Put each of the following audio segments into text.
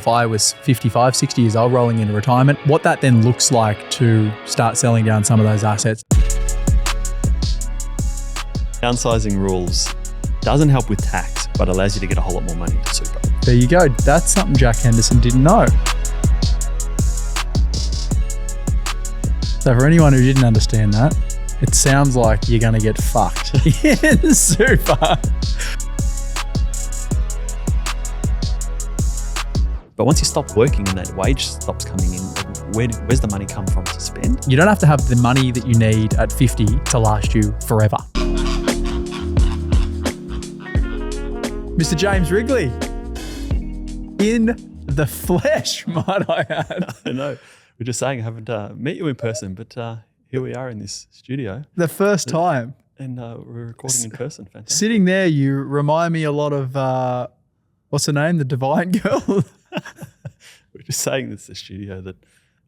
If I was 55, 60 years old rolling into retirement, what that then looks like to start selling down some of those assets. Downsizing rules doesn't help with tax, but allows you to get a whole lot more money into super. There you go. That's something Jack Henderson didn't know. So for anyone who didn't understand that, it sounds like you're going to get fucked in super. But once you stop working and that wage stops coming in, where's the money come from to spend? You don't have to have the money that you need at 50 to last you forever. Mr. James Wrigley, in the flesh, might I add. I know. We're just saying I haven't met you in person, but here we are in this studio. The first time. And we're recording in person. Fantastic. Sitting there, you remind me a lot of, what's her name? The Divine Girl? We're just saying this is the studio that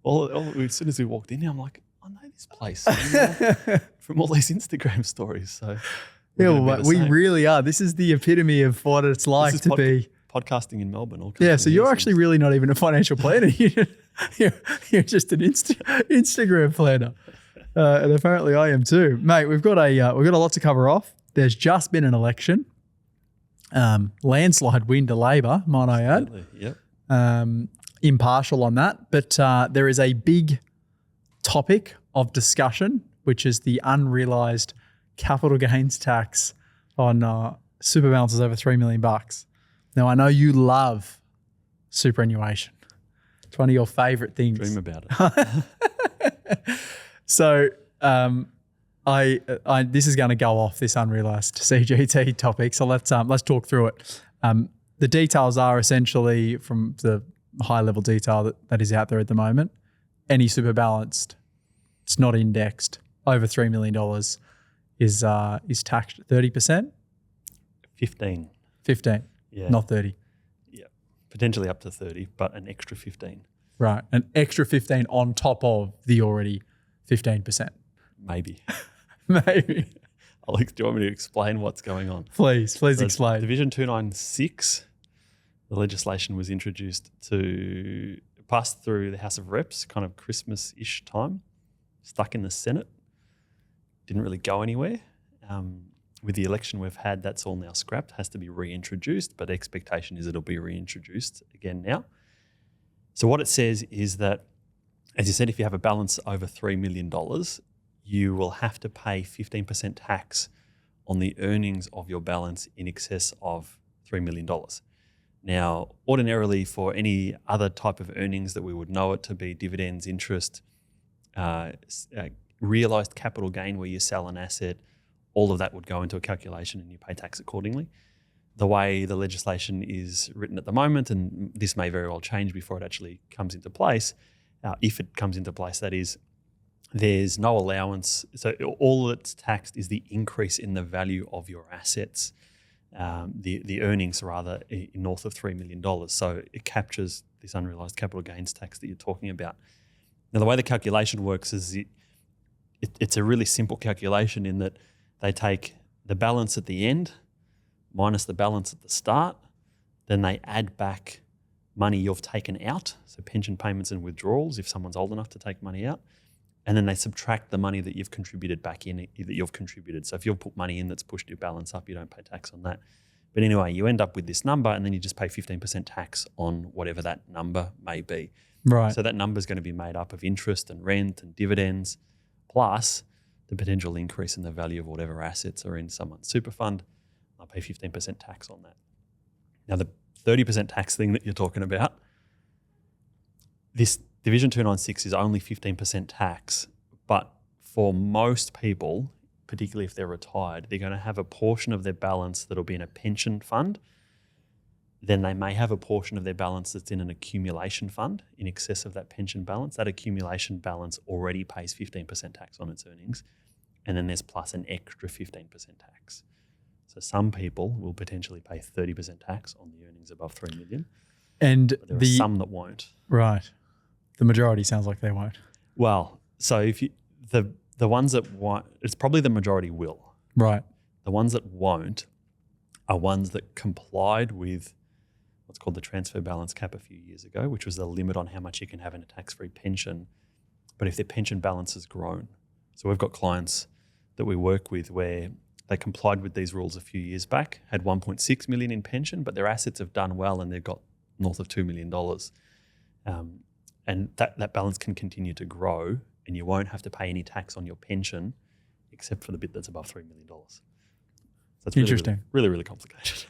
as soon as we walked in here, I'm like, I know this place from all these Instagram stories. So yeah, we really are. This is the epitome of what it's like to be podcasting in Melbourne. Yeah, so you're actually really not even a financial planner. You're just an Instagram planner, and apparently I am too, mate. We've got a lot to cover off. There's just been an election, landslide win to Labor, might I add. Absolutely. Yep. Impartial on that, but there is a big topic of discussion, which is the unrealised capital gains tax on super balances over $3 million. Now, I know you love superannuation. It's one of your favourite things. Dream about it. So this is going to go off this unrealised CGT topic. So let's talk through it. The details are essentially from the high-level detail that is out there at the moment. Any super balanced, it's not indexed, over $3 million is taxed at 30%? 15. 15, yeah. Not 30. Yeah, potentially up to 30, but an extra 15. Right, an extra 15 on top of the already 15%. Maybe. Maybe. Alex, do you want me to explain what's going on? Please explain. Division 296, the legislation was introduced to pass through the House of Reps, kind of Christmas-ish time, stuck in the Senate, didn't really go anywhere. With the election we've had, that's all now scrapped, has to be reintroduced, but expectation is it'll be reintroduced again now. So what it says is that, as you said, if you have a balance over $3 million, you will have to pay 15% tax on the earnings of your balance in excess of $3 million. Now, ordinarily for any other type of earnings that we would know it to be dividends, interest, realised capital gain where you sell an asset, all of that would go into a calculation and you pay tax accordingly. The way the legislation is written at the moment, and this may very well change before it actually comes into place, if it comes into place, that is, there's no allowance. So all that's taxed is the increase in the value of your assets, the earnings rather, north of $3 million. So it captures this unrealised capital gains tax that you're talking about. Now, the way the calculation works is it's a really simple calculation in that they take the balance at the end minus the balance at the start, then they add back money you've taken out, so pension payments and withdrawals if someone's old enough to take money out, and then they subtract the money that you've contributed back in, that you've contributed. So if you've put money in that's pushed your balance up, you don't pay tax on that. But anyway, you end up with this number and then you just pay 15% tax on whatever that number may be. Right. So that number is going to be made up of interest and rent and dividends, plus the potential increase in the value of whatever assets are in someone's super fund. I'll pay 15% tax on that. Now, the 30% tax thing that you're talking about, this Division 296 is only 15% tax, but for most people, particularly if they're retired, they're going to have a portion of their balance that'll be in a pension fund. Then they may have a portion of their balance that's in an accumulation fund in excess of that pension balance. That accumulation balance already pays 15% tax on its earnings. And then there's plus an extra 15% tax. So some people will potentially pay 30% tax on the earnings above $3 million. And but there are some that won't. Right. The majority sounds like they won't. Well, so if you the ones that won't, it's probably the majority will. Right. The ones that won't are ones that complied with what's called the transfer balance cap a few years ago, which was the limit on how much you can have in a tax-free pension. But if their pension balance has grown, so we've got clients that we work with where they complied with these rules a few years back, had 1.6 million in pension, but their assets have done well and they've got north of $2 million. And that balance can continue to grow and you won't have to pay any tax on your pension except for the bit that's above $3 million. So it's Interesting. Really, really complicated.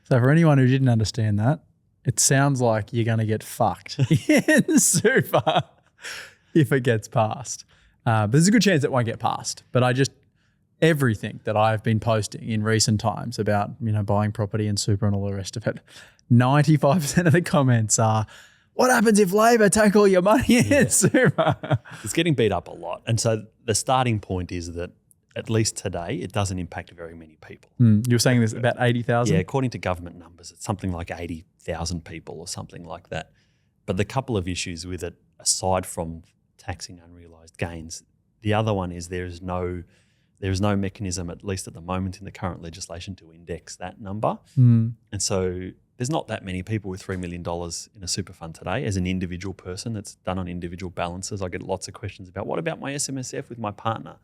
So for anyone who didn't understand that, it sounds like you're going to get fucked in super if it gets passed. But there's a good chance it won't get passed. But everything that I've been posting in recent times about, buying property and super and all the rest of it, 95% of the comments are, what happens if Labor take all your money in super? It's getting beat up a lot. And so the starting point is that at least today, it doesn't impact very many people. You were saying there's about 80,000? Yeah, according to government numbers, it's something like 80,000 people or something like that. But the couple of issues with it, aside from taxing unrealised gains, the other one is there is no mechanism, at least at the moment in the current legislation, to index that number. And so there's not that many people with $3 million in a super fund today. As an individual person that's done on individual balances, I get lots of questions about, what about my SMSF with my partner?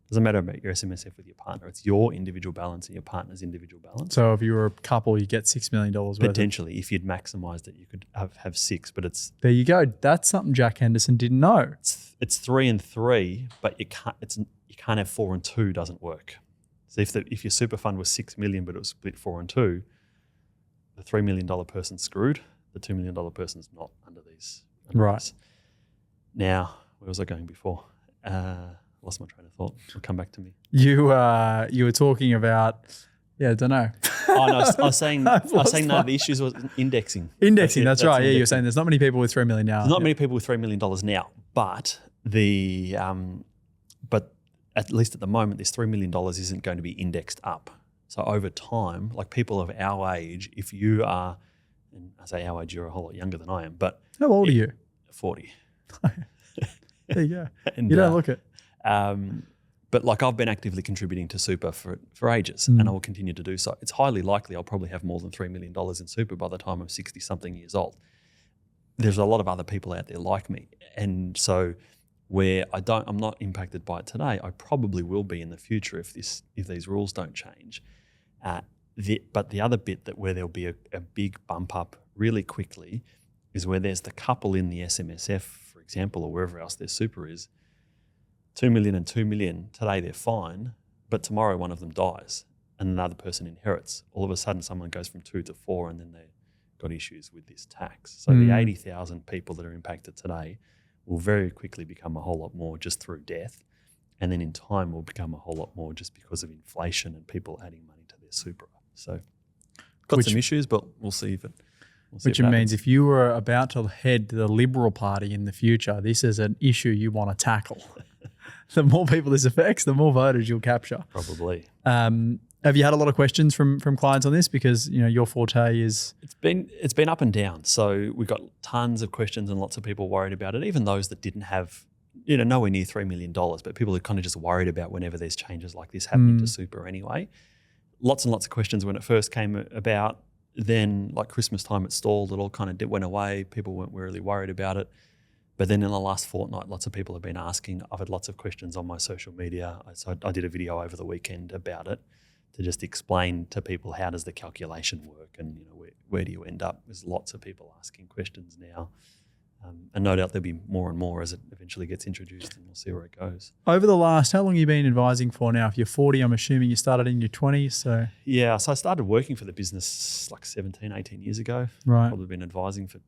Doesn't matter about your SMSF with your partner. It's your individual balance and your partner's individual balance. So if you were a couple, you get $6 million worth. Potentially, if you'd maximised it, you could have six, but it's... There you go. That's something Jack Henderson didn't know. It's 3 and 3, but you can't have 4 and 2, doesn't work. So if your super fund was 6 million, but it was split 4 and 2, the $3 million person's screwed. The $2 million person's not under these. Right. Now, where was I going before? Lost my train of thought. It'll come back to me. You were talking about, I don't know. Oh no, I was saying no. The issue was indexing. Indexing. That's right. Indexing. Yeah, you're saying there's not many people with $3 million now. There's not many people with $3 million now, but but at least at the moment, this $3 million isn't going to be indexed up. So over time, like people of our age, if you are, and I say our age, you're a whole lot younger than I am, but how old are you? 40. There you go. And, you don't look it. But like I've been actively contributing to super for ages and I will continue to do so. It's highly likely I'll probably have more than $3 million in super by the time I'm 60 something years old. There's a lot of other people out there like me. And so where I'm not impacted by it today, I probably will be in the future if these rules don't change. But the other bit where there'll be a big bump up really quickly is where there's the couple in the SMSF, for example, or wherever else their super is, 2 million and 2 million, today they're fine, but tomorrow one of them dies and another person inherits. All of a sudden someone goes from 2 to 4 and then they've got issues with this tax. So the 80,000 people that are impacted today will very quickly become a whole lot more just through death. And then in time will become a whole lot more just because of inflation and people adding money to their super. So got some issues, but we'll see if it Which means if you were about to head the Liberal Party in the future, this is an issue you want to tackle. The more people this affects, the more voters you'll capture. Probably. Have you had a lot of questions from clients on this? Because your forte is... It's been up and down. So we've got tons of questions and lots of people worried about it, even those that didn't have, nowhere near $3 million, but people are kind of just worried about whenever there's changes like this happening to super anyway. Lots and lots of questions when it first came about. Then like Christmas time, it stalled. It all kind of went away. People weren't really worried about it. But then in the last fortnight, lots of people have been asking. I've had lots of questions on my social media. So I did a video over the weekend about it to just explain to people how does the calculation work and where do you end up. There's lots of people asking questions now. And no doubt there'll be more and more as it eventually gets introduced and we'll see where it goes. Over the last, how long have you been advising for now? If you're 40, I'm assuming you started in your 20s. So yeah, so I started working for the business like 17, 18 years ago. Right. Probably been advising for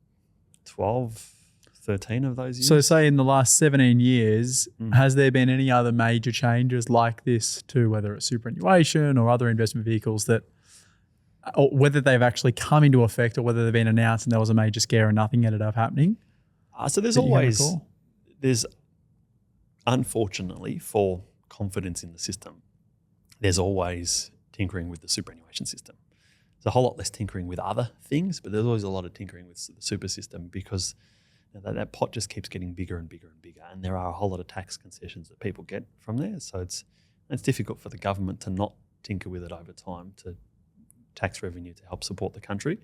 12, 13 of those years. So say in the last 17 years, has there been any other major changes like this to whether it's superannuation or other investment vehicles that, or whether they've actually come into effect or whether they've been announced and there was a major scare and nothing ended up happening? So there's unfortunately for confidence in the system, there's always tinkering with the superannuation system. There's a whole lot less tinkering with other things, but there's always a lot of tinkering with the super system because that pot just keeps getting bigger and bigger and bigger, and there are a whole lot of tax concessions that people get from there. So it's difficult for the government to not tinker with it over time to tax revenue to help support the country.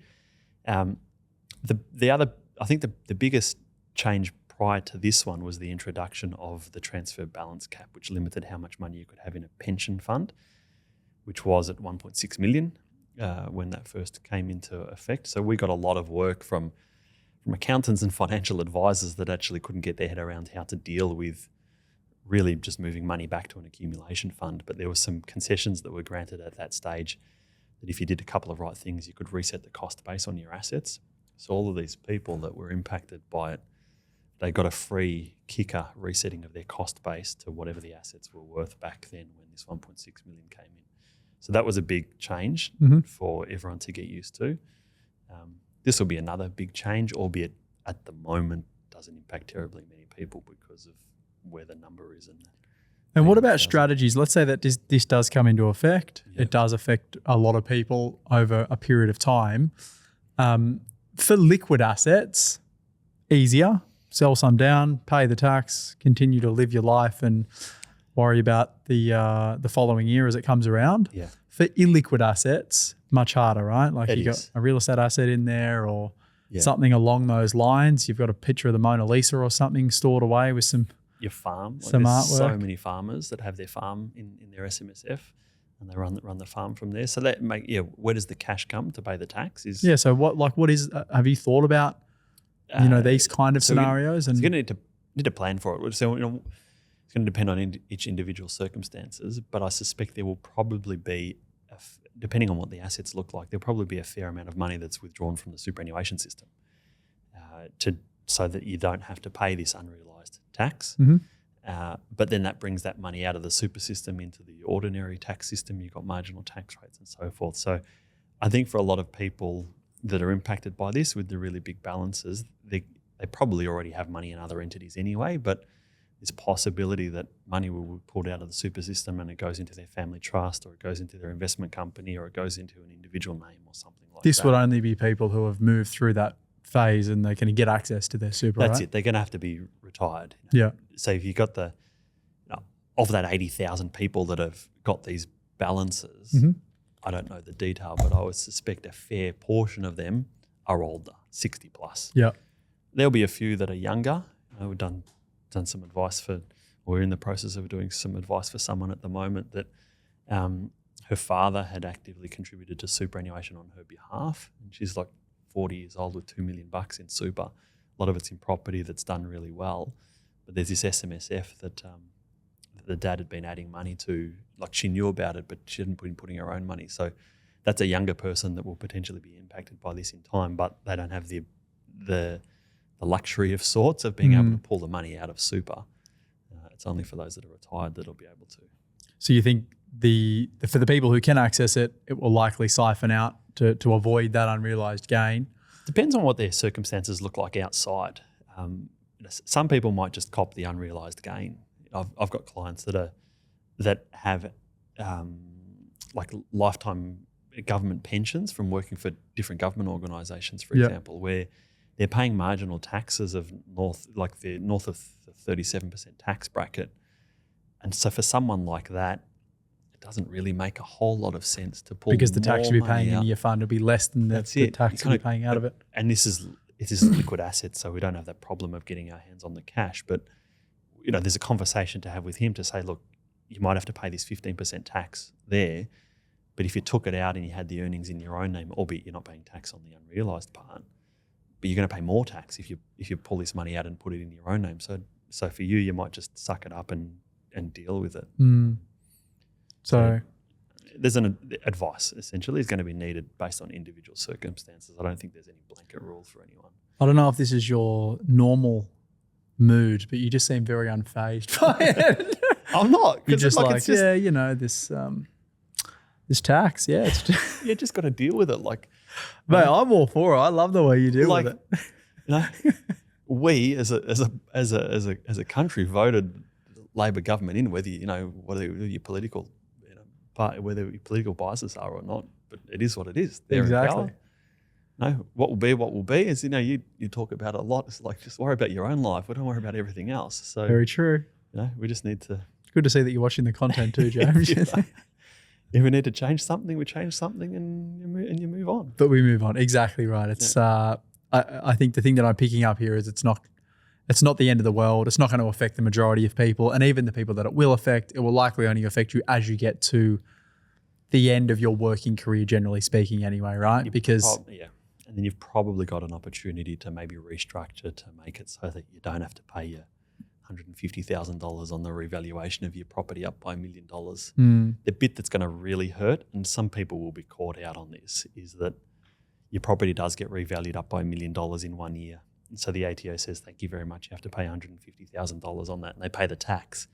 The other, I think the biggest change prior to this one was the introduction of the transfer balance cap, which limited how much money you could have in a pension fund, which was at 1.6 million when that first came into effect. So we got a lot of work from accountants and financial advisors that actually couldn't get their head around how to deal with really just moving money back to an accumulation fund. But there were some concessions that were granted at that stage that if you did a couple of right things, you could reset the cost base on your assets. So all of these people that were impacted by it, they got a free kicker resetting of their cost base to whatever the assets were worth back then when this 1.6 million came in. So that was a big change for everyone to get used to. This will be another big change, albeit at the moment doesn't impact terribly many people because of where the number is. And what about strategies? Let's say that this does come into effect. Yep. It does affect a lot of people over a period of time. For liquid assets, easier. Sell some down, pay the tax, continue to live your life and worry about the following year as it comes around. Yeah. For illiquid assets, much harder, right? Like you got a real estate asset in there or something along those lines. You've got a picture of the Mona Lisa or something stored away with your farm. Some artwork. So many farmers that have their farm in their SMSF and they run the farm from there. So that where does the cash come to pay the tax? So what is have you thought about these kind of scenarios? You're going to need to plan for it. So it's going to depend on each individual circumstances, but I suspect there will probably be, depending on what the assets look like, there'll probably be a fair amount of money that's withdrawn from the superannuation system so that you don't have to pay this unrealised tax. But then that brings that money out of the super system into the ordinary tax system. You've got marginal tax rates and so forth. So I think for a lot of people that are impacted by this with the really big balances, they probably already have money in other entities anyway, but there's possibility that money will be pulled out of the super system and it goes into their family trust or it goes into their investment company or it goes into an individual name or something like that. This would only be people who have moved through that phase and they can get access to their super, That's right? it. They're going to have to be retired. Yeah. So if you've got of that 80,000 people that have got these balances, I don't know the detail, but I would suspect a fair portion of them are older, 60 plus. Yeah. There'll be a few that are younger. We've done some advice we're in the process of doing some advice for someone at the moment that her father had actively contributed to superannuation on her behalf. And she's like 40 years old with $2 million in super. A lot of it's in property that's done really well. But there's this SMSF that the dad had been adding money to, like she knew about it, but she hadn't been putting her own money. So that's a younger person that will potentially be impacted by this in time, but they don't have the luxury of sorts of being able to pull the money out of super. It's only for those that are retired that'll be able to. So you think for the people who can access it, it will likely siphon out to avoid that unrealised gain? Depends on what their circumstances look like outside. Some people might just cop the unrealised gain. I've got clients that have like lifetime government pensions from working for different government organisations, for example, where they're paying marginal taxes of north of the 37% tax bracket. And so for someone like that, it doesn't really make a whole lot of sense to pull because the tax you'll be paying out. in your fund will be less than the tax you'll be paying out of it. And it is liquid assets, so we don't have that problem of getting our hands on the cash. But there's a conversation to have with him to say, look, you might have to pay this 15% tax there, but if you took it out and you had the earnings in your own name, albeit you're not paying tax on the unrealised part, but you're going to pay more tax if you pull this money out and put it in your own name. So for you might just suck it up and deal with it. So there's an advice essentially is going to be needed based on individual circumstances. I don't think there's any blanket rule for anyone. I don't know if this is your normal mood, but you just seem very unfazed by it. I'm not. You're just like this tax, it's you just got to deal with it. Like, mate, I'm all for it. I love the way you deal with it. We as a country voted Labor government in, whether whether your political whether your political biases are or not, but it is what it is. They're exactly. In power. What will be is you talk about it a lot. It's like just worry about your own life. We don't worry about everything else. So very true. We just need to. It's good to see that you're watching the content too, James. If we need to change something, we change something and you move on. But we move on. Exactly right. It's I think the thing that I'm picking up here is it's not the end of the world. It's not going to affect the majority of people. And even the people that it will affect, it will likely only affect you as you get to the end of your working career, generally speaking anyway, right? And then you've probably got an opportunity to maybe restructure to make it so that you don't have to pay your $150,000 on the revaluation of your property up by $1 million. The bit that's going to really hurt, and some people will be caught out on this, is that your property does get revalued up by $1 million in 1 year. And so the ATO says, thank you very much, you have to pay $150,000 on that, and they pay the tax.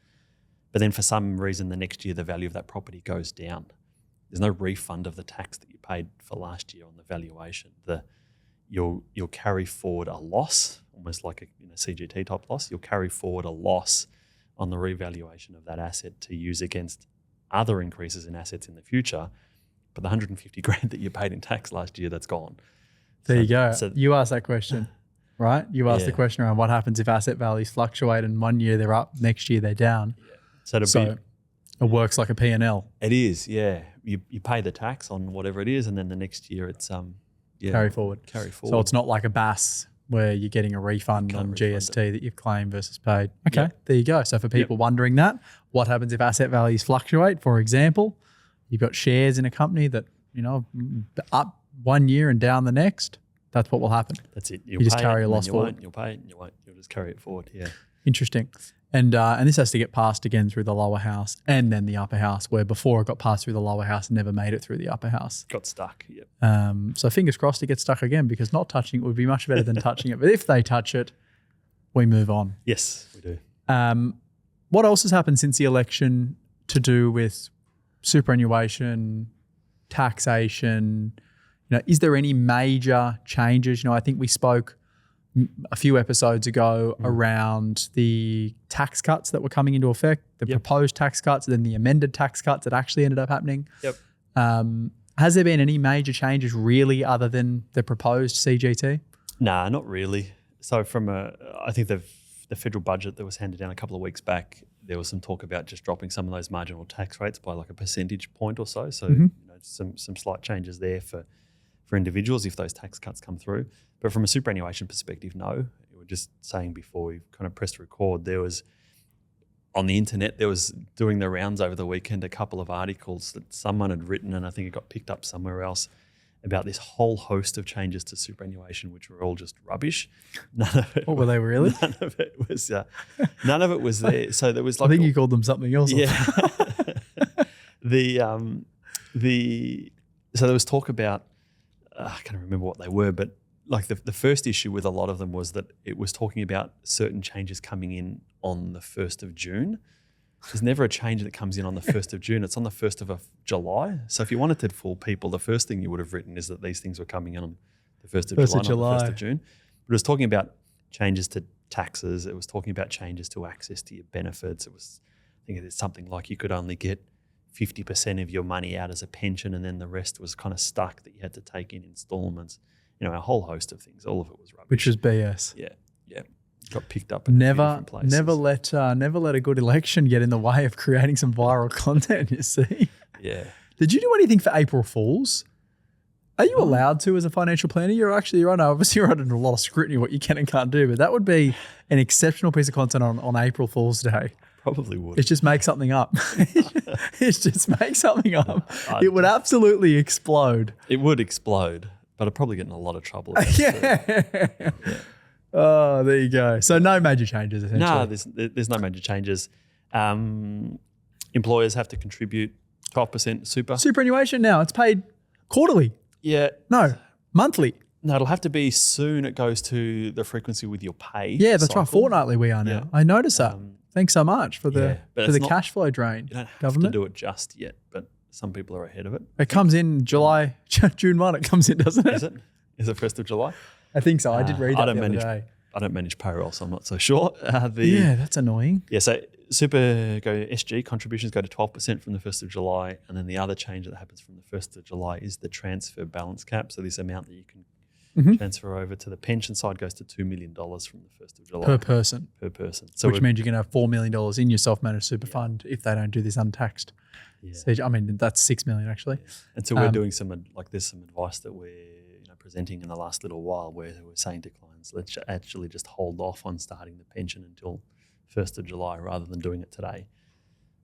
But then for some reason, the next year, the value of that property goes down. There's no refund of the tax that you paid for last year on the valuation. You'll carry forward a loss, almost like a CGT type loss. You'll carry forward a loss on the revaluation of that asset to use against other increases in assets in the future. But the 150 grand that you paid in tax last year, that's gone. There you go. So you asked that question, right? You asked the question around what happens if asset values fluctuate and 1 year they're up, next year they're down. Yeah. So it works like a P&L. It is, yeah. You pay the tax on whatever it is, and then the next year it's carry forward. So it's not like a BAS where you're getting a refund on GST that you've claimed versus paid. Okay, There you go. So for people wondering that, what happens if asset values fluctuate? For example, you've got shares in a company that, up 1 year and down the next, that's what will happen. That's it. You just carry a loss forward. You'll pay it and you won't. You'll just carry it forward, yeah. Interesting. And this has to get passed again through the lower house and then the upper house, where before it got passed through the lower house and never made it through the upper house. Got stuck, yep. So fingers crossed it gets stuck again, because not touching it would be much better than touching it. But if they touch it, we move on. Yes, we do. What else has happened since the election to do with superannuation, taxation? Is there any major changes? I think we spoke a few episodes ago around the tax cuts that were coming into effect, the proposed tax cuts, then the amended tax cuts that actually ended up happening. Yep. Has there been any major changes really other than the proposed CGT? Nah, not really. So I think the federal budget that was handed down a couple of weeks back, there was some talk about just dropping some of those marginal tax rates by like a percentage point or so. So some slight changes there for individuals if those tax cuts come through. But from a superannuation perspective, no. We were just saying before we kind of pressed record, there was on the internet, there was doing the rounds over the weekend, a couple of articles that someone had written, and I think it got picked up somewhere else, about this whole host of changes to superannuation, which were all just rubbish. None of it. What were they really? None of it was there. So there was like, I think you called them something else. Yeah. So there was talk about, I can't remember what they were, but like the first issue with a lot of them was that it was talking about certain changes coming in on the 1st of June. There's never a change that comes in on the 1st of June. It's on the 1st of July. So if you wanted to fool people, the first thing you would have written is that these things were coming in on the 1st of July, not the 1st of June. But it was talking about changes to taxes. It was talking about changes to access to your benefits. I think it's something like you could only get 50% of your money out as a pension, and then the rest was kind of stuck that you had to take in installments. A whole host of things. All of it was rubbish. Which was BS. Yeah. Got picked up in a few different places. Never let a good election get in the way of creating some viral content, you see. Yeah. Did you do anything for April Fools? Are you allowed to as a financial planner? You're obviously under a lot of scrutiny what you can and can't do, but that would be an exceptional piece of content on April Fool's Day. Probably would. It's just make something up. It's just make something up. It would absolutely explode. It would explode, but I'd probably get in a lot of trouble. Yeah. Oh, there you go. So no major changes essentially. No, there's no major changes. Employers have to contribute 12% super. Superannuation now, it's paid quarterly. Yeah. No, monthly. No, it'll have to be soon. It goes to the frequency with your pay. Yeah, that's cycle. right. Fortnightly we are now. Yeah. I noticed that. Thanks so much for the cash flow drain. You don't have to do it just yet, but some people are ahead of it. It comes in July, June 1 it comes in, doesn't it? Is it? Is it 1st of July? I think so. I did read that the other day. I don't manage payroll, so I'm not so sure. That's annoying. Yeah, so SG contributions go to 12% from the 1st of July, and then the other change that happens from the 1st of July is the transfer balance cap. So this amount that you can transfer over to the pension side goes to $2 million from the 1st of July. Per person. So which means you're going to have $4 million in your self-managed super fund if they don't do this untaxed Yeah. So, I mean, that's 6 million actually. Yeah. And so we're doing there's some advice that we're presenting in the last little while where we're saying to clients, let's actually just hold off on starting the pension until 1st of July rather than doing it today.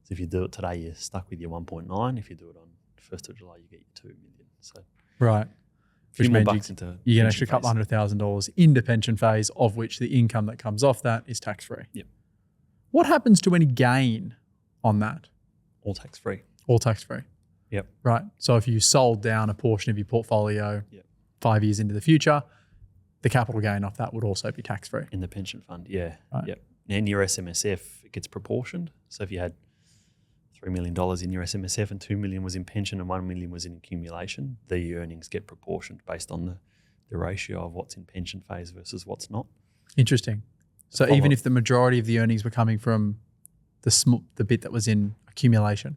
So if you do it today, you're stuck with your 1.9. If you do it on 1st of July, you get your 2 million. So right. Which means bucks you get an extra couple $100,000 into pension phase, of which the income that comes off that is tax-free. Yep. What happens to any gain on that? All tax-free. All tax-free. Yep. Right. So if you sold down a portion of your portfolio 5 years into the future, the capital gain off that would also be tax-free. In the pension fund, yeah. Right. Yep. And your SMSF, it gets proportioned. So if you had $3 million in your SMSF and $2 million was in pension and $1 million was in accumulation, the earnings get proportioned based on the ratio of what's in pension phase versus what's not. Interesting. So even if the majority of the earnings were coming from the bit that was in accumulation.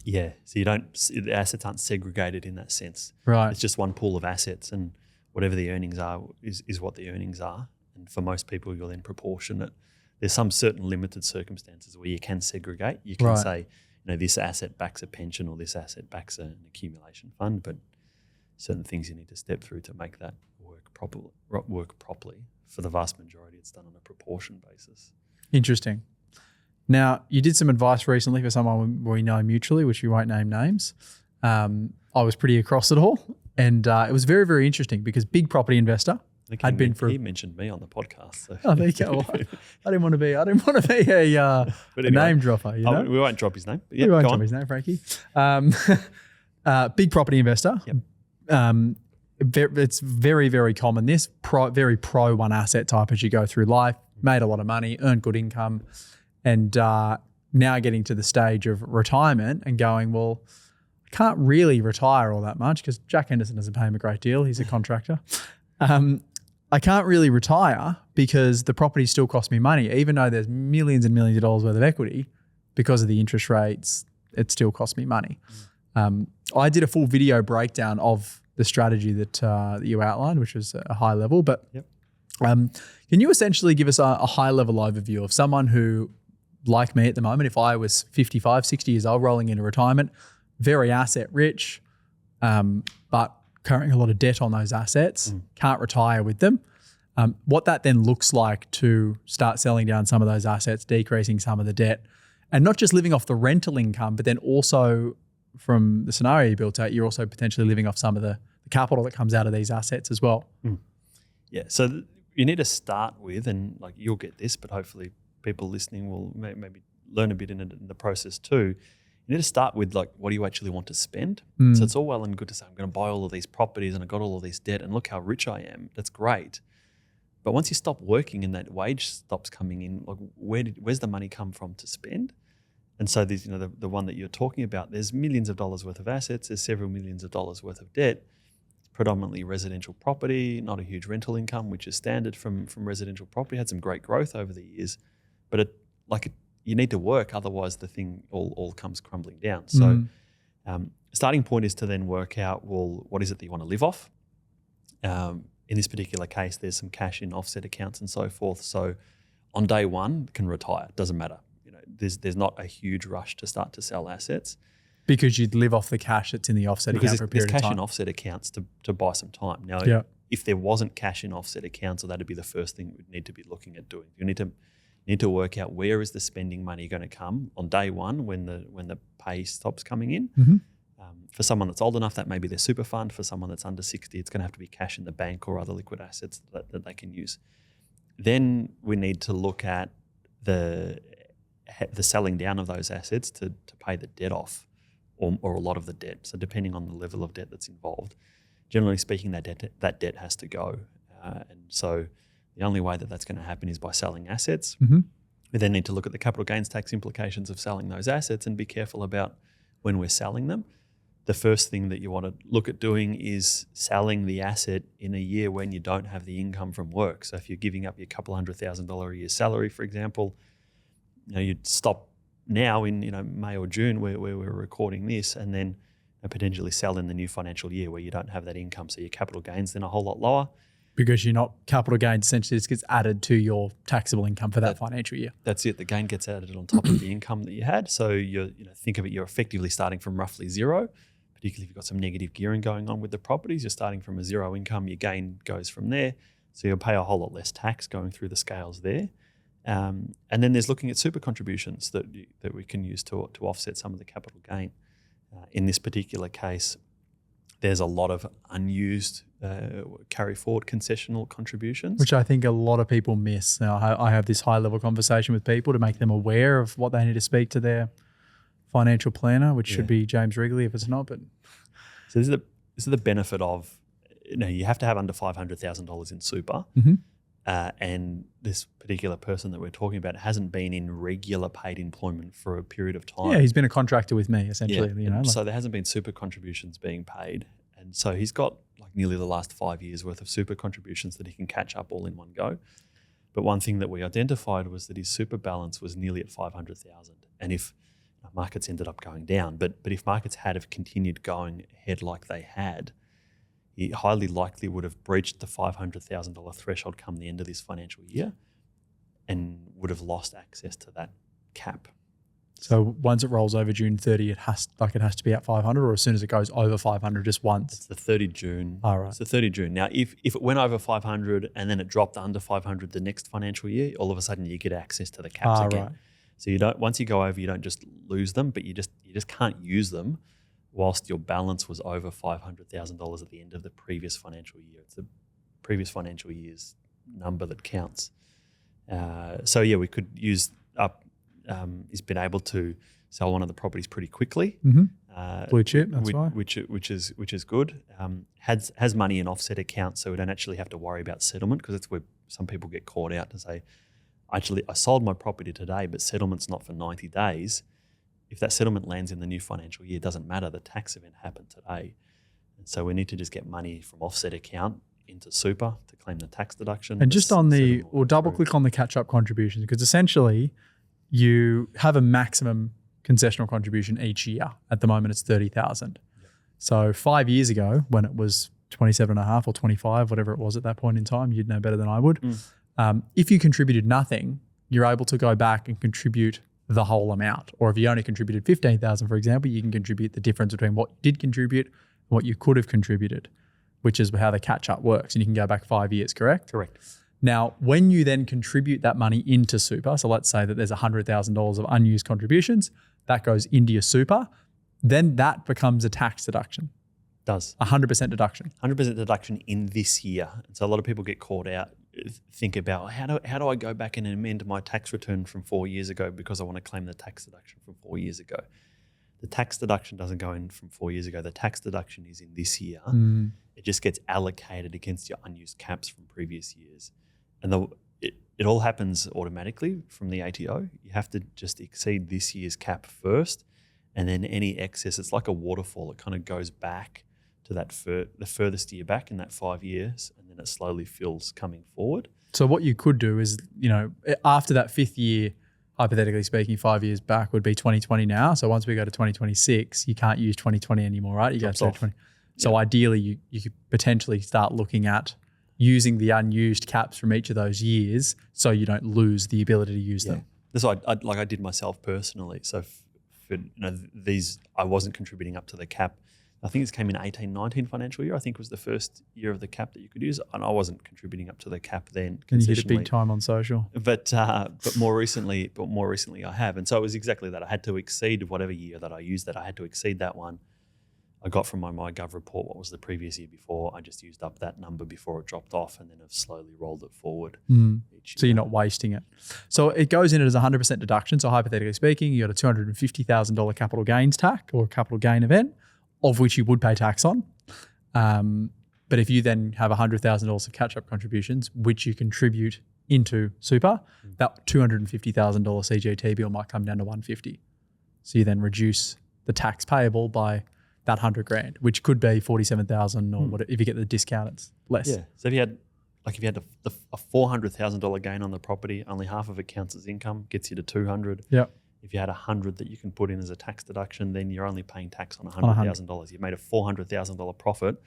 Yeah. So the assets aren't segregated in that sense. Right. It's just one pool of assets, and whatever the earnings are is what the earnings are. And for most people, you'll then proportion it. There's some certain limited circumstances where you can segregate. You can say, this asset backs a pension or this asset backs an accumulation fund, but certain things you need to step through to make that work properly. For the vast majority, it's done on a proportion basis. Interesting. Now, you did some advice recently for someone we know mutually, which we won't name names. I was pretty across it all, and it was very, very interesting because big property investor. He mentioned me on the podcast. So. Oh, there you go. Well, I didn't want to be a name dropper. You know? We won't drop his name. But we won't drop his name, Frankie. Big property investor. Yep. It's very, very common. This very pro one asset type as you go through life. Made a lot of money, earned good income, and now getting to the stage of retirement and going, well, I can't really retire all that much because Jack Henderson doesn't pay him a great deal. He's a contractor. I can't really retire because the property still costs me money, even though there's millions and millions of dollars worth of equity. Because of the interest rates, it still costs me money. I did a full video breakdown of the strategy that you outlined, which was a high level. But can you essentially give us a high level overview of someone who, like me at the moment, if I was 55, 60 years old, rolling into retirement, very asset rich, but carrying a lot of debt on those assets, can't retire with them. What that then looks like to start selling down some of those assets, decreasing some of the debt, and not just living off the rental income, but then also from the scenario you built out, you're also potentially living off some of the capital that comes out of these assets as well. Yeah, so you need to start with, and you'll get this, but hopefully people listening will maybe learn a bit in the process too. You need to start with what do you actually want to spend? So it's all well and good to say, I'm going to buy all of these properties and I've got all of this debt and look how rich I am. That's great. But once you stop working and that wage stops coming in, where's the money come from to spend? And so there's, the one that you're talking about, there's millions of dollars worth of assets, there's several millions of dollars worth of debt, predominantly residential property, not a huge rental income, which is standard from residential property, had some great growth over the years, but you need to work, otherwise the thing all comes crumbling down. So starting point is to then work out, well, what is it that you want to live off? In this particular case, there's some cash in offset accounts and so forth. So on day one, can retire, doesn't matter. There's not a huge rush to start to sell assets. Because you'd live off the cash that's in the offset account for a period of time. There's cash in offset accounts to buy some time. Now, if there wasn't cash in offset accounts, so that'd be the first thing we'd need to be looking at doing. You need to work out where is the spending money going to come on day one when the pay stops coming in. For someone that's old enough, that may be their super fund. For someone that's under 60, it's going to have to be cash in the bank or other liquid assets that they can use. Then we need to look at the selling down of those assets to pay the debt off or a lot of the debt. So depending on the level of debt that's involved, generally speaking, that debt has to go. And so the only way that that's going to happen is by selling assets. We then need to look at the capital gains tax implications of selling those assets and be careful about when we're selling them. The first thing that you want to look at doing is selling the asset in a year when you don't have the income from work. So if you're giving up your couple $100,000 a year salary, for example, you'd stop now in May or June where we're recording this, and then potentially sell in the new financial year where you don't have that income. So your capital gains then a whole lot lower. Because you're not capital gains, essentially this gets added to your taxable income for that financial year. That's it. The gain gets added on top of the income that you had. So think of it, you're effectively starting from roughly zero, particularly if you've got some negative gearing going on with the properties. You're starting from a zero income, your gain goes from there. So you'll pay a whole lot less tax going through the scales there. And then there's looking at super contributions that we can use to offset some of the capital gain. In this particular case, there's a lot of unused carry forward concessional contributions. Which I think a lot of people miss. Now, I have this high level conversation with people to make them aware of what they need to speak to their financial planner, which should be James Wrigley if it's not. But so this is the benefit of, you have to have under $500,000 in super. And this particular person that we're talking about hasn't been in regular paid employment for a period of time. Yeah, he's been a contractor with me, essentially. So there hasn't been super contributions being paid. And so he's got like nearly the last 5 years worth of super contributions that he can catch up all in one go. But one thing that we identified was that his super balance was nearly at 500,000. And if markets ended up going down, but if markets had have continued going ahead like they had, he highly likely would have breached the $500,000 threshold come the end of this financial year and would have lost access to that cap. So once it rolls over June 30, it has to be at 500, or as soon as it goes over 500 just once? It's the 30 June. Oh, right. It's the 30 June. Now, if it went over 500 and then it dropped under 500 the next financial year, all of a sudden you get access to the caps again. Right. So you don't, once you go over, you don't just lose them, but you just can't use them whilst your balance was over $500,000 at the end of the previous financial year. It's the previous financial year's number that counts. We could use up. He's been able to sell one of the properties pretty quickly. Blue chip, that's why. Which is good. Has money in offset accounts, so we don't actually have to worry about settlement, because that's where some people get caught out to say, actually, I sold my property today, but settlement's not for 90 days. If that settlement lands in the new financial year, it doesn't matter. The tax event happened today. And so we need to just get money from offset account into super to claim the tax deduction. And just on we'll double click on the catch-up contributions, because essentially you have a maximum concessional contribution each year. At the moment, it's 30,000. Yep. So 5 years ago, when it was 27.5 or 25, whatever it was at that point in time, you'd know better than I would. If you contributed nothing, you're able to go back and contribute the whole amount. Or if you only contributed 15,000, for example, you can contribute the difference between what you did contribute and what you could have contributed, which is how the catch-up works. And you can go back 5 years, correct? Correct. Now, when you then contribute that money into super, so let's say that there's $100,000 of unused contributions, that goes into your super, then that becomes a tax deduction. Does. 100% deduction. 100% deduction in this year. And so a lot of people get caught out, think about how do I go back and amend my tax return from 4 years ago because I want to claim the tax deduction from 4 years ago. The tax deduction doesn't go in from 4 years ago. The tax deduction is in this year. It just gets allocated against your unused caps from previous years. And it all happens automatically from the ATO. You have to just exceed this year's cap first, and then any excess, it's like a waterfall. It kind of goes back to that the furthest year back in that 5 years, and then it slowly fills coming forward. So what you could do is, after that fifth year, hypothetically speaking, 5 years back would be 2020 now. So once we go to 2026, you can't use 2020 anymore, right? You go to 2020. So ideally, you could potentially start looking at using the unused caps from each of those years so you don't lose the ability to use them. That's what I did myself personally. So for these, I wasn't contributing up to the cap. I think this came in 18-19 financial year. I think was the first year of the cap that you could use, and I wasn't contributing up to the cap then. And you did a big time on social. But more recently I have, and so it was exactly that. I had to exceed whatever year that I used that. I had to exceed that one. I got from my MyGov report what was the previous year before. I just used up that number before it dropped off, and then I've slowly rolled it forward each year. So you're not wasting it. So it goes in as 100% deduction. So hypothetically speaking, you got a $250,000 capital gains tax or capital gain event, of which you would pay tax on. But if you then have $100,000 of catch-up contributions, which you contribute into super, that $250,000 CGT bill might come down to $150,000. So you then reduce the tax payable by that $100,000, which could be $47,000 or whatever. If you get the discount, it's less. Yeah. So if you had a $400,000 gain on the property, only half of it counts as income, gets you to $200,000. Yeah. If you had $100,000 that you can put in as a tax deduction, then you're only paying tax on $100,000. You've made a $400,000 profit.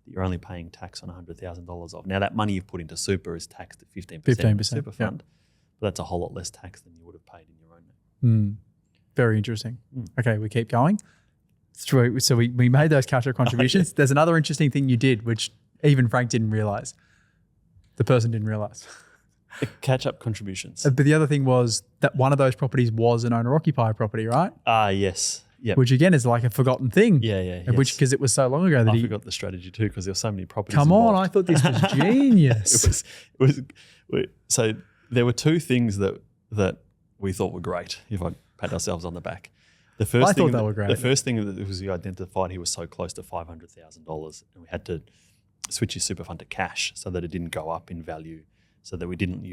that you're only paying tax on $100,000 of. Now, that money you've put into super is taxed at 15% in the 15%, super fund, but that's a whole lot less tax than you would have paid in your own name. Very interesting. Okay, we keep going. So we made those catch-up contributions. There's another interesting thing you did, which even Frank didn't realize. The person didn't realize. The catch-up contributions. But the other thing was that one of those properties was an owner-occupier property, right? Yes. Yep. Which again is like a forgotten thing. Yeah. Which, because it was so long ago that I forgot the strategy too, because there were so many properties Come involved. on, I thought this was genius. So there were two things that we thought were great, if I pat ourselves on the back. The first thing they were great. The first thing that was we identified he was so close to $500,000, and we had to switch his super fund to cash so that it didn't go up in value, so that we didn't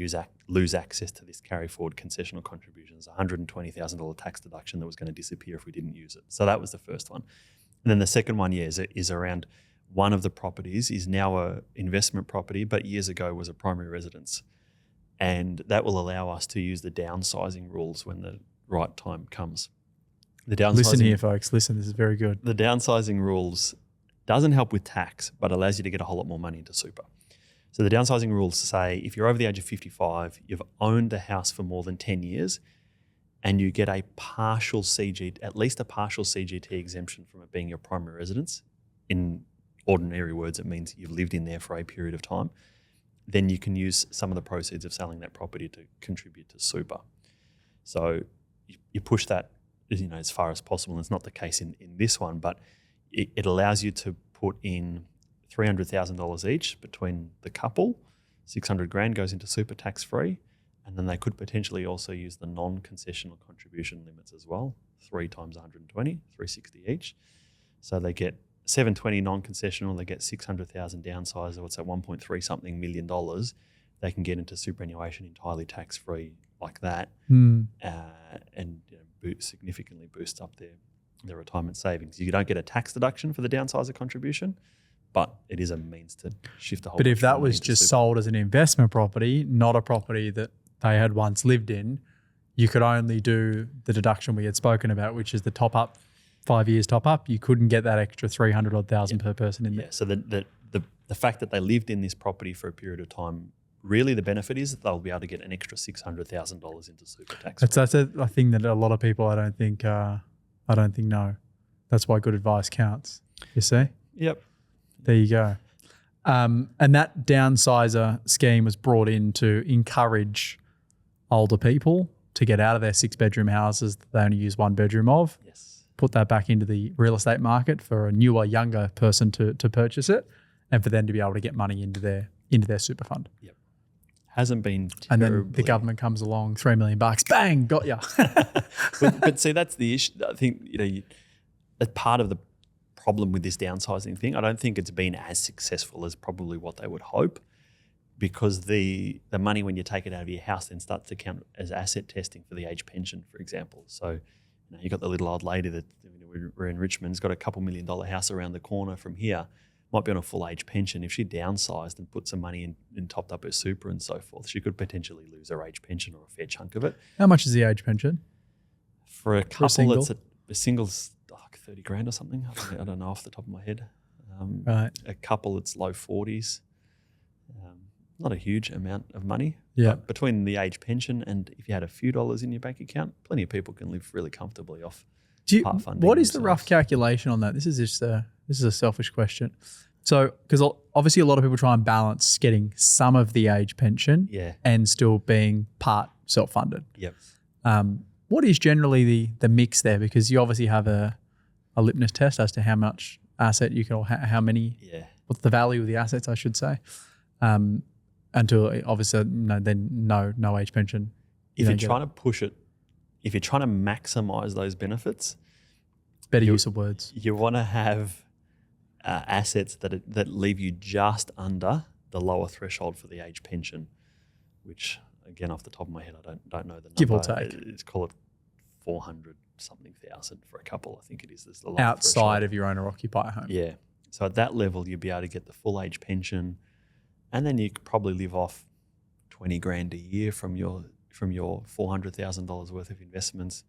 lose access to this carry forward concessional contributions, $120,000 tax deduction that was going to disappear if we didn't use it. So that was the first one. And then the second one, is around one of the properties is now a investment property, but years ago was a primary residence. And that will allow us to use the downsizing rules when the right time comes. Listen here, folks. Listen, this is very good. The downsizing rules doesn't help with tax, but allows you to get a whole lot more money into super. So the downsizing rules say if you're over the age of 55, you've owned a house for more than 10 years, and you get a partial at least a partial CGT exemption from it being your primary residence. In ordinary words, it means you've lived in there for a period of time. Then you can use some of the proceeds of selling that property to contribute to super. So you push that as far as possible. And it's not the case in this one, but it allows you to put in $300,000 each between the couple. 600 grand goes into super tax free, and then they could potentially also use the non-concessional contribution limits as well. 3 times 120, 360 each. So they get 720 non-concessional, they get 600,000 downsizer, what's that, 1.3 something million dollars. They can get into superannuation entirely tax free like that, and significantly boost up their retirement savings. You don't get a tax deduction for the downsizer contribution, but it is a means to shift a whole. But if that was just sold as an investment property, not a property that they had once lived in, you could only do the deduction we had spoken about, which is the top up, 5 years top up. You couldn't get that extra 300,000 per person in there. So the fact that they lived in this property for a period of time, really the benefit is that they'll be able to get an extra $600,000 into super tax. That's a thing that a lot of people I don't think know. That's why good advice counts. You see? Yep. There you go. And that downsizer scheme was brought in to encourage older people to get out of their 6-bedroom houses that they only use 1 bedroom of. Yes. Put that back into the real estate market for a newer, younger person to purchase it, and for them to be able to get money into their super fund. Yep. Hasn't been terribly. And then the government comes along, $3 million, bang, got ya. but see, that's the issue. I think that's part of the problem with this downsizing thing. I don't think it's been as successful as probably what they would hope, because the money when you take it out of your house then starts to count as asset testing for the age pension, for example. So you got the little old lady that we're in Richmond, has got a $2 million house around the corner from here, might be on a full age pension. If she downsized and put some money in and topped up her super and so forth, she could potentially lose her age pension or a fair chunk of it. How much is the age pension? For a couple, single? it's a single's like 30 grand or something. I don't know off the top of my head. Right. A couple, it's low 40s. Not a huge amount of money. Yeah. But between the age pension and if you had a few dollars in your bank account, plenty of people can live really comfortably off part funding. What is the themselves. rough calculation on that? This is a selfish question. So, because obviously a lot of people try and balance getting some of the age pension and still being part self-funded. Yep. What is generally the mix there? Because you obviously have a litmus test as to how much asset you can, or how many, what's the value of the assets, I should say. Until obviously then no age pension. If you're trying to push it, if you're trying to maximize those benefits, better use of words. You want to have assets that leave you just under the lower threshold for the age pension, which again off the top of my head I don't know the number. Give or take. It's called 400-something thousand for a couple. I think it is. There's the outside threshold of your owner occupier home. Yeah. So at that level you'll be able to get the full age pension, and then you could probably live off 20 grand a year from your $400,000 worth of investments.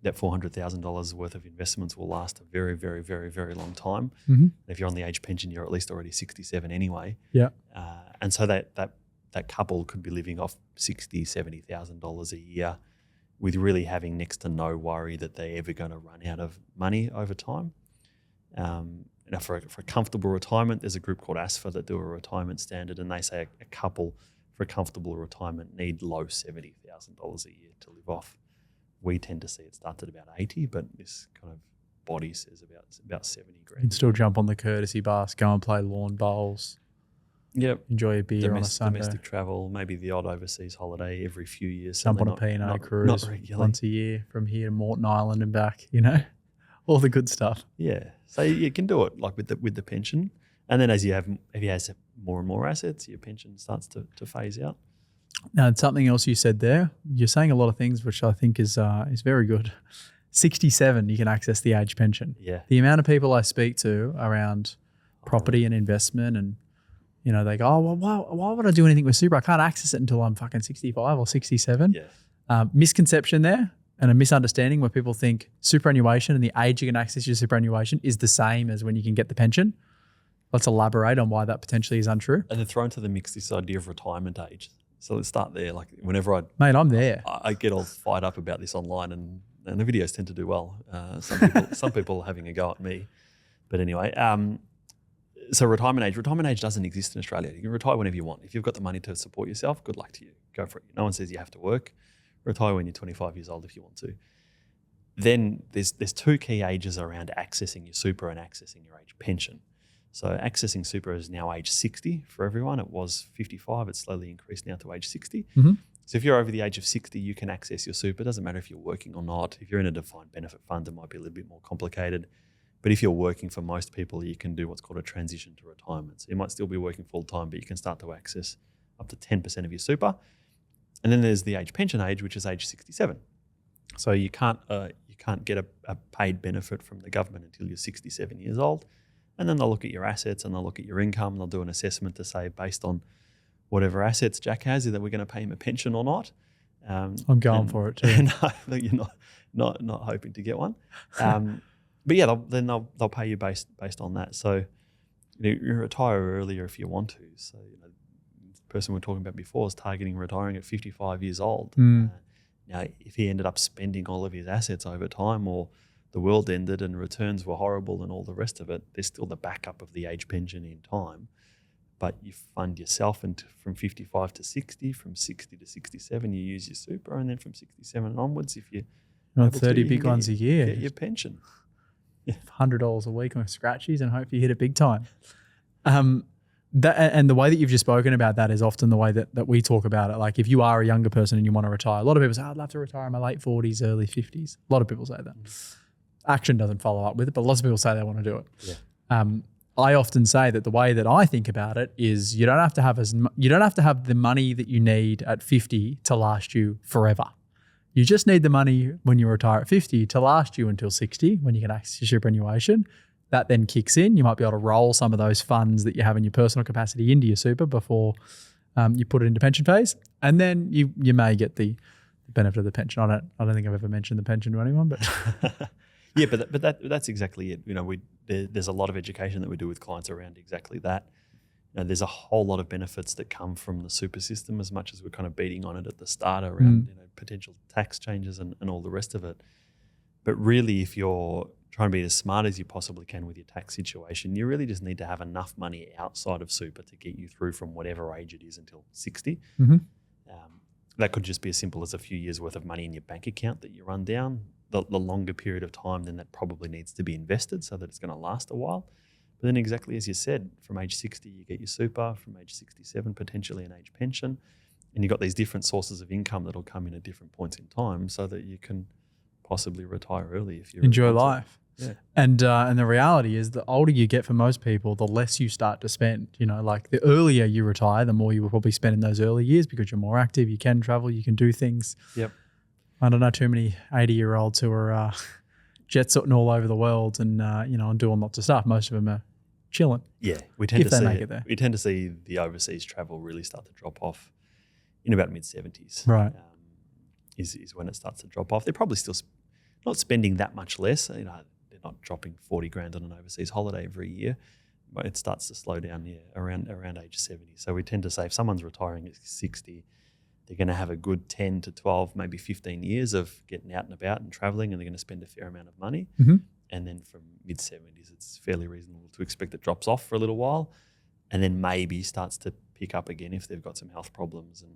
that $400,000 worth of investments will last a very, very, very, very long time. Mm-hmm. If you're on the age pension, you're at least already 67 anyway. Yeah. And so that couple could be living off $60,000, $70,000 a year with really having next to no worry that they're ever going to run out of money over time. Now for a comfortable retirement, there's a group called ASFA that do a retirement standard, and they say a couple for a comfortable retirement need low $70,000 a year to live off. We tend to see it starts at about 80, but this kind of body says about 70 grand. You can still jump on the courtesy bus, go and play lawn bowls. Yep. Enjoy a beer on a Sunday. Domestic travel, maybe the odd overseas holiday every few years. Jump on a P&O cruise once a year from here to Moreton Island and back, all the good stuff. Yeah. So you can do it like with the pension. And then as you have more and more assets, your pension starts to phase out. Now, something else you said there, you're saying a lot of things which I think is very good. 67, you can access the age pension. Yeah. The amount of people I speak to around property and investment, and they go, oh, well, why would I do anything with super? I can't access it until I'm fucking 65 or 67. Yeah. Misconception there and a misunderstanding where people think superannuation and the age you can access your superannuation is the same as when you can get the pension. Let's elaborate on why that potentially is untrue. And then throw into the mix this idea of retirement age. So let's start there. Like whenever Mate, I'm there. I get all fired up about this online, and the videos tend to do well. Some people are having a go at me. But anyway, so retirement age doesn't exist in Australia. You can retire whenever you want. If you've got the money to support yourself, good luck to you. Go for it. No one says you have to work. Retire when you're 25 years old if you want to. Then there's two key ages around accessing your super and accessing your age pension. So accessing super is now age 60 for everyone. It was 55. It's slowly increased now to age 60. Mm-hmm. So if you're over the age of 60, you can access your super. It doesn't matter if you're working or not. If you're in a defined benefit fund, it might be a little bit more complicated. But if you're working, for most people, you can do what's called a transition to retirement. So you might still be working full time, but you can start to access up to 10% of your super. And then there's the age pension age, which is age 67. So you can't get a paid benefit from the government until you're 67 years old. And then they'll look at your assets and they'll look at your income and they'll do an assessment to say, based on whatever assets Jack has, either we're going to pay him a pension or not. I'm going for it too. No, you're not hoping to get one. But yeah, they'll pay you based on that. So you retire earlier if you want to. So the person we were talking about before is targeting retiring at 55 years old. Now, if he ended up spending all of his assets over time, or the world ended and returns were horrible and all the rest of it, there's still the backup of the age pension in time. But you fund yourself from 55 to 60, from 60 to 67, you use your super, and then from 67 onwards, if you're not 30 big ones a year, get your pension. $100 a week on scratchies and hope you hit it big time. And the way that you've just spoken about that is often the way that we talk about it. Like if you are a younger person and you want to retire, a lot of people say, I'd love to retire in my late 40s, early 50s. A lot of people say that. Action doesn't follow up with it, but lots of people say they want to do it. Yeah. I often say that the way that I think about it is you don't have to have the money that you need at 50 to last you forever. You just need the money when you retire at 50 to last you until 60, when you can access your superannuation. That then kicks in. You might be able to roll some of those funds that you have in your personal capacity into your super before you put it into pension phase, and then you may get the benefit of the pension. I don't think I've ever mentioned the pension to anyone, but yeah, but that's exactly it. There's a lot of education that we do with clients around exactly that. There's a whole lot of benefits that come from the super system, as much as we're kind of beating on it at the start around potential tax changes and all the rest of it. But really, if you're trying to be as smart as you possibly can with your tax situation, you really just need to have enough money outside of super to get you through from whatever age it is until 60. Mm-hmm. That could just be as simple as a few years worth of money in your bank account that you run down. The longer period of time, then that probably needs to be invested so that it's going to last a while. But then exactly as you said, from age 60, you get your super, from age 67, potentially an age pension. And you've got these different sources of income that'll come in at different points in time so that you can possibly retire early if you enjoy life. Yeah. And the reality is the older you get for most people, the less you start to spend. Like the earlier you retire, the more you will probably spend in those early years because you're more active, you can travel, you can do things. Yep. I don't know too many 80-year-olds who are jet-setting all over the world and and doing lots of stuff. Most of them are chilling. Yeah, we tend if to they see make it there. We tend to see the overseas travel really start to drop off in about mid-70s. Right. Is when it starts to drop off. They're probably still not spending that much less. They're not dropping 40 grand on an overseas holiday every year, but it starts to slow down around age 70. So we tend to say if someone's retiring at 60, they're going to have a good 10 to 12, maybe 15 years of getting out and about and traveling, and they're going to spend a fair amount of money. Mm-hmm. And then from mid-70s, it's fairly reasonable to expect it drops off for a little while and then maybe starts to pick up again if they've got some health problems and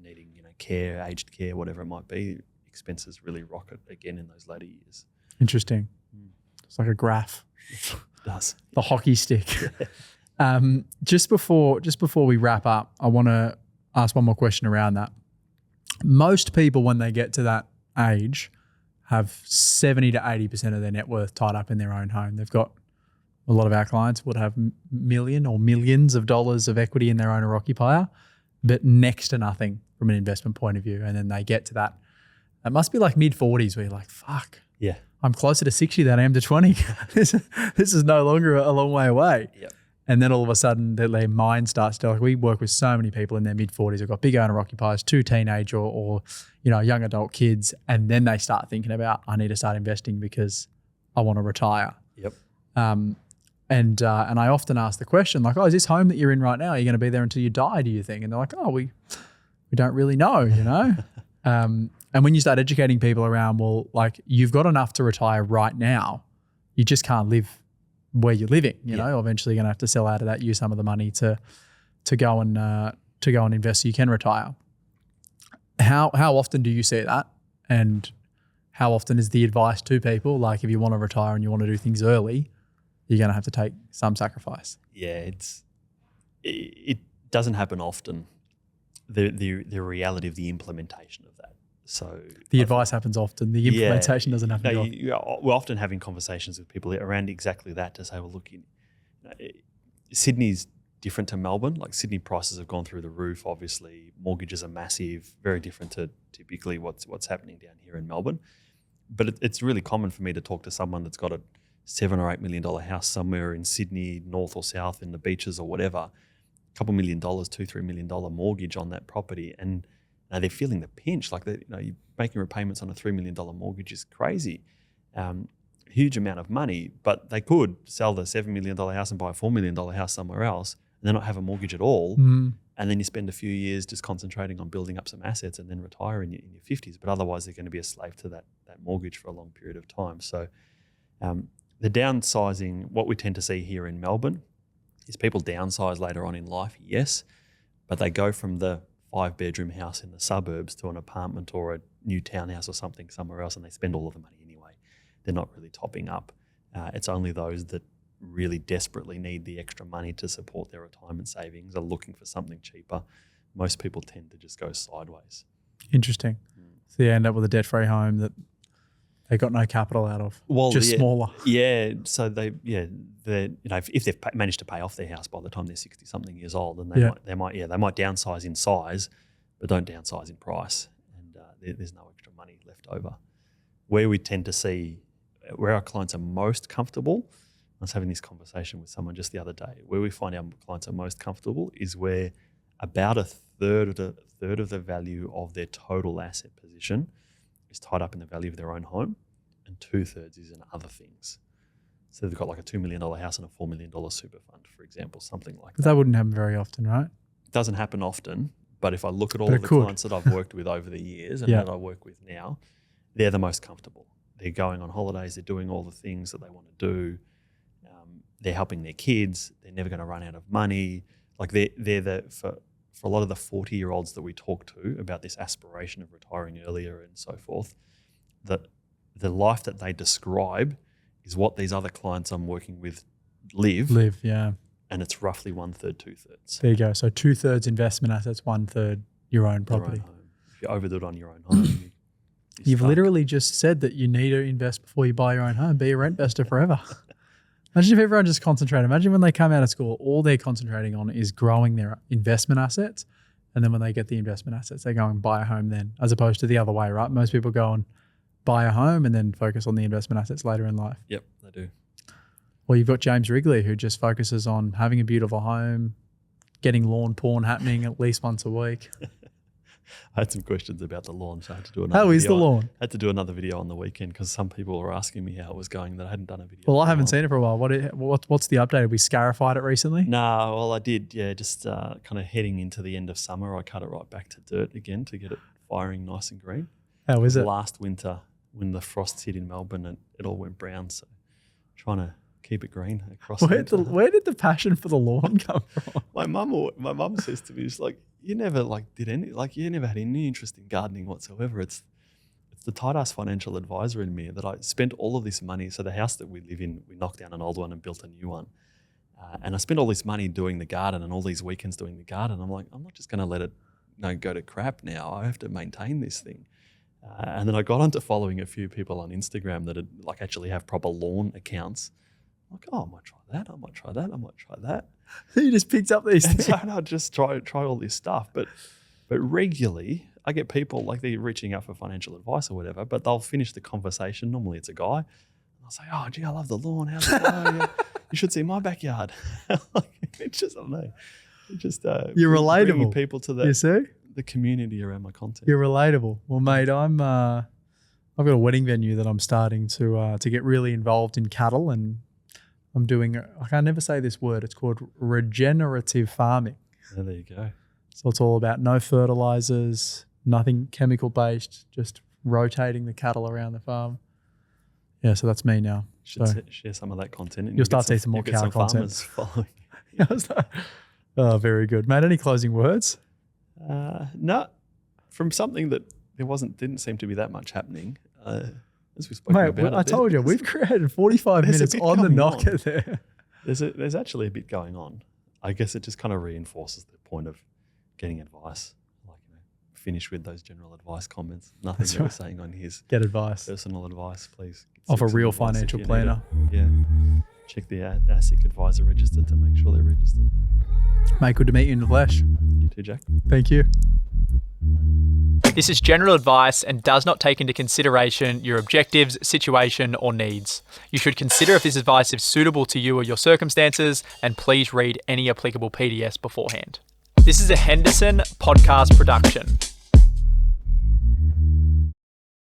needing, care, aged care, whatever it might be. Expenses really rocket again in those later years. Interesting. It's like a graph. It does. The hockey stick. Just before we wrap up, I want to ask one more question around that. Most people, when they get to that age, have 70 to 80% of their net worth tied up in their own home. They've got, a lot of our clients would have million or millions of dollars of equity in their owner occupier, but next to nothing from an investment point of view. And then they get to that. It must be like mid-40s where you're like, fuck. Yeah. I'm closer to 60 than I am to 20. This is no longer a long way away. Yep. And then all of a sudden their mind starts to, like, we work with so many people in their mid-40s who've got big owner occupiers, 2 teenage or young adult kids, and then they start thinking about, I need to start investing because I want to retire. Yep. And I often ask the question, like, is this home that you're in right now, are you going to be there until you die, do you think? And they're like, we don't really know, And when you start educating people around, well, like, you've got enough to retire right now, you just can't live where you're living, you know. Eventually you're going to have to sell out of that, use some of the money to go and invest so you can retire. How often do you see that? And how often is the advice to people, like, if you want to retire and you want to do things early, you're going to have to take some sacrifice? Yeah, it doesn't happen often. The reality of the implementation of that. So the advice happens often. The implementation doesn't happen often. We're often having conversations with people around exactly that to say, well, look, Sydney's different to Melbourne. Like, Sydney prices have gone through the roof. Obviously, mortgages are massive. Very different to typically what's happening down here in Melbourne. But it's really common for me to talk to someone that's got a $7 or $8 million house somewhere in Sydney, north or south, in the beaches or whatever. A couple $1 million, $2-3 million mortgage on that property, and they're feeling the pinch. Like, you're making repayments on a $3 million mortgage is crazy, huge amount of money. But they could sell the $7 million house and buy a $4 million house somewhere else, and then not have a mortgage at all. And then you spend a few years just concentrating on building up some assets and then retire in your 50s. But otherwise, they're going to be a slave to that mortgage for a long period of time. So the downsizing, what we tend to see here in Melbourne is people downsize later on in life, yes, but they go from the 5-bedroom house in the suburbs to an apartment or a new townhouse or something somewhere else, and they spend all of the money anyway. They're not really topping up. It's only those that really desperately need the extra money to support their retirement savings are looking for something cheaper. Most people tend to just go sideways. Interesting. So they end up with a debt-free home that they got no capital out of, just smaller. Yeah. So if they've managed to pay off their house by the time they're 60-something years old, then they might downsize in size, but don't downsize in price, and there's no extra money left over. Where we tend to see, where our clients are most comfortable, I was having this conversation with someone just the other day, where we find our clients are most comfortable is where about a third of the value of their total asset position is tied up in the value of their own home, and 2/3 is in other things. So they've got like a $2 million house and a $4 million super fund, for example, something like that. That wouldn't happen very often, right? It doesn't happen often, but if I look at all of the clients that I've worked with over the years and that I work with now, they're the most comfortable. They're going on holidays, they're doing all the things that they want to do. They're helping their kids. They're never going to run out of money. Like, for a lot of the 40-year-olds that we talk to about this aspiration of retiring earlier and so forth, that the life that they describe is what these other clients I'm working with live, yeah. And it's roughly 1/3, 2/3. There you go. So 2/3 investment assets, 1/3 your own property. Your own home. If you overdo it on your own home, you've literally just said that you need to invest before you buy your own home. Be a rent investor forever. Imagine if everyone just concentrated. Imagine when they come out of school, all they're concentrating on is growing their investment assets. And then when they get the investment assets, they go and buy a home then, as opposed to the other way, right? Most people go and buy a home and then focus on the investment assets later in life. Yep, they do. Well, you've got James Wrigley, who just focuses on having a beautiful home, getting lawn porn happening at least once a week. I had some questions about the lawn, so I had to do another How is the video. lawn? I had to do another video on the weekend because some people were asking me how it was going that I hadn't done a video. Well, I haven't seen it for a while. What's the update? Have we scarified it recently? No, well, I did, yeah, just kind of heading into the end of summer, I cut it right back to dirt again to get it firing nice and green. How is it? Last winter, when the frosts hit in Melbourne, it all went brown, so trying to keep it green across Where the winter. where did the passion for the lawn come from? My mum says to me, "It's like you never you never had any interest in gardening whatsoever. It's the tight ass financial advisor in me that I spent all of this money. So the house that we live in, we knocked down an old one and built a new one, and I spent all this money doing the garden and all these weekends doing the garden. I'm like, I'm not just going to let it go to crap now. I have to maintain this thing." And then I got onto following a few people on Instagram that had actually have proper lawn accounts. I'm like, oh, I might try that. I might try that. I might try that. You just picked up these things. And I just try all this stuff. But regularly, I get people they're reaching out for financial advice or whatever, but they'll finish the conversation. Normally it's a guy. And I'll say, oh, gee, I love the lawn. How's it going? You should see my backyard. It's just, I don't know. It just You're relatable. Bringing people to You see? the community around my content. You're relatable. Well, mate, I've got a wedding venue that I'm starting to get really involved in cattle, and I'm doing, I can never say this word, it's called regenerative farming. Yeah, there you go. So it's all about no fertilizers, nothing chemical based, just rotating the cattle around the farm. Yeah, so that's me now. Should share some of that content. And You'll start seeing some more cow content. Following. Oh, very good. Mate, any closing words? No, from something that didn't seem to be that much happening. As we spoke about, Mate, I told you, we've created 45 minutes on the knocker there. There's actually a bit going on. I guess it just kind of reinforces the point of getting advice. Finish with those general advice comments. Nothing that we're saying on his Get advice. Personal advice, please. Of a real financial planner. Yeah. Check the ASIC advisor register to make sure they're registered. Mate, good to meet you in the flesh. You too, Jack. Thank you. This is general advice and does not take into consideration your objectives, situation, or needs. You should consider if this advice is suitable to you or your circumstances, and please read any applicable PDS beforehand. This is a Henderson podcast production.